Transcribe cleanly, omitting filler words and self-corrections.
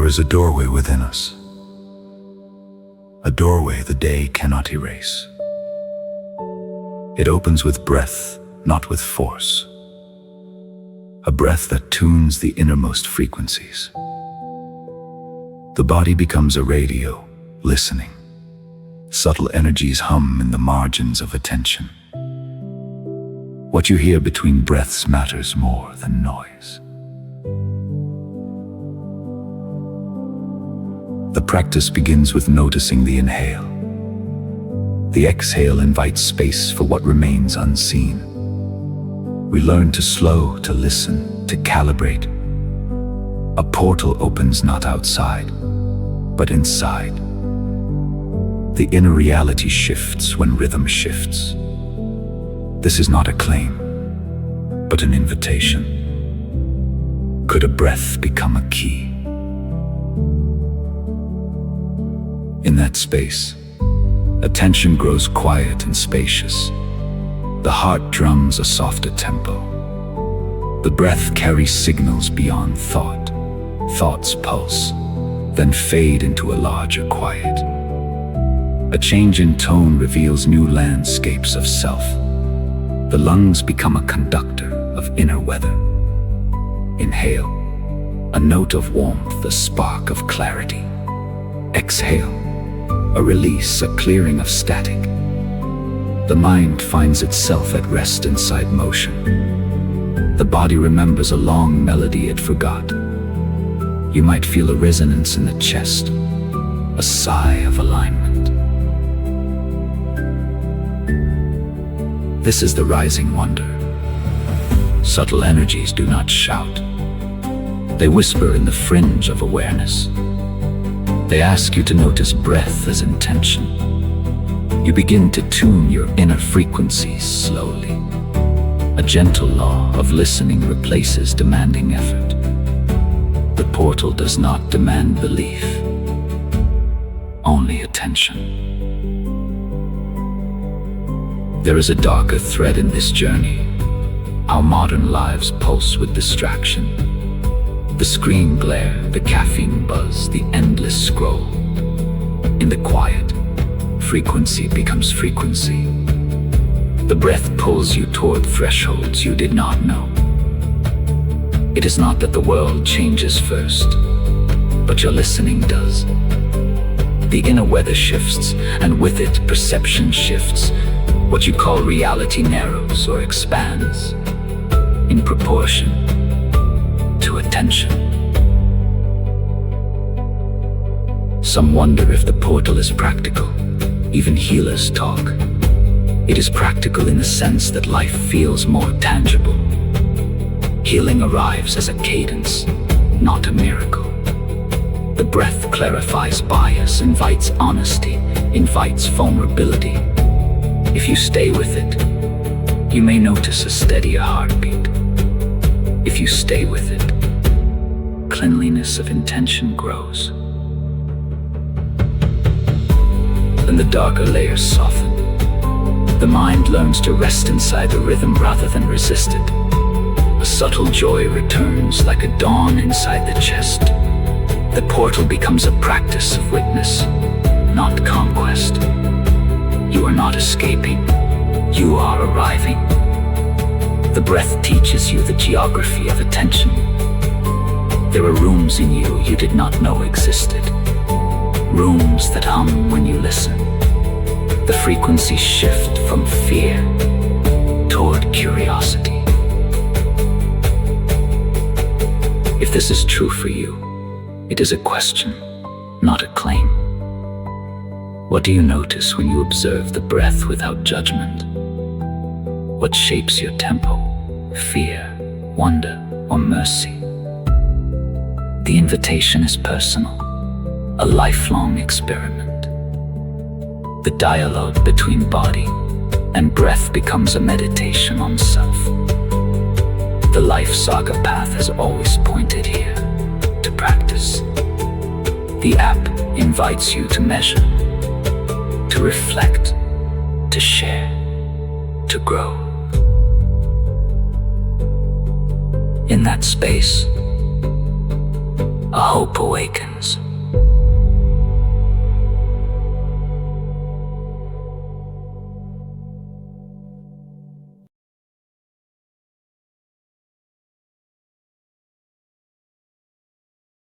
There is a doorway within us, a doorway the day cannot erase. It opens with breath, not with force, a breath that tunes the innermost frequencies. The body becomes a radio, listening. Subtle energies hum in the margins of attention. What you hear between breaths matters more than noise. The practice begins with noticing the inhale. The exhale invites space for what remains unseen. We learn to slow, to listen, to calibrate. A portal opens not outside, but inside. The inner reality shifts when rhythm shifts. This is not a claim, but an invitation. Could a breath become a key? In that space, attention grows quiet and spacious. The heart drums a softer tempo. The breath carries signals beyond thought. Thoughts pulse, then fade into a larger quiet. A change in tone reveals new landscapes of self. The lungs become a conductor of inner weather. Inhale, a note of warmth, a spark of clarity. Exhale, a release, a clearing of static. The mind finds itself at rest inside motion. The body remembers a long melody it forgot. You might feel a resonance in the chest, a sigh of alignment. This is the rising wonder. Subtle energies do not shout. They whisper in the fringe of awareness. They ask you to notice breath as intention. You begin to tune your inner frequencies slowly. A gentle law of listening replaces demanding effort. The portal does not demand belief, only attention. There is a darker thread in this journey. Our modern lives pulse with distraction. The screen glare, the caffeine buzz, the endless scroll. In the quiet, frequency becomes frequency. The breath pulls you toward thresholds you did not know. It is not that the world changes first, but your listening does. The inner weather shifts, and with it, perception shifts. What you call reality narrows or expands in proportion to attention. Some wonder if the portal is practical. Even healers talk. It is practical in the sense that life feels more tangible. Healing arrives as a cadence, not a miracle. The breath clarifies bias, invites honesty, invites vulnerability. If you stay with it, you may notice a steadier heartbeat. If you stay with it, cleanliness of intention grows. Then the darker layers soften. The mind learns to rest inside the rhythm rather than resist it. A subtle joy returns like a dawn inside the chest. The portal becomes a practice of witness, not conquest. You are not escaping, you are arriving. The breath teaches you the geography of attention. There are rooms in you you did not know existed. Rooms that hum when you listen. The frequencies shift from fear toward curiosity. If this is true for you, it is a question, not a claim. What do you notice when you observe the breath without judgment? What shapes your tempo? Fear, wonder, or mercy? The invitation is personal, a lifelong experiment. The dialogue between body and breath becomes a meditation on self. The Life Saga path has always pointed here, to practice. The app invites you to measure, to reflect, to share, to grow. In that space, a hope awakens.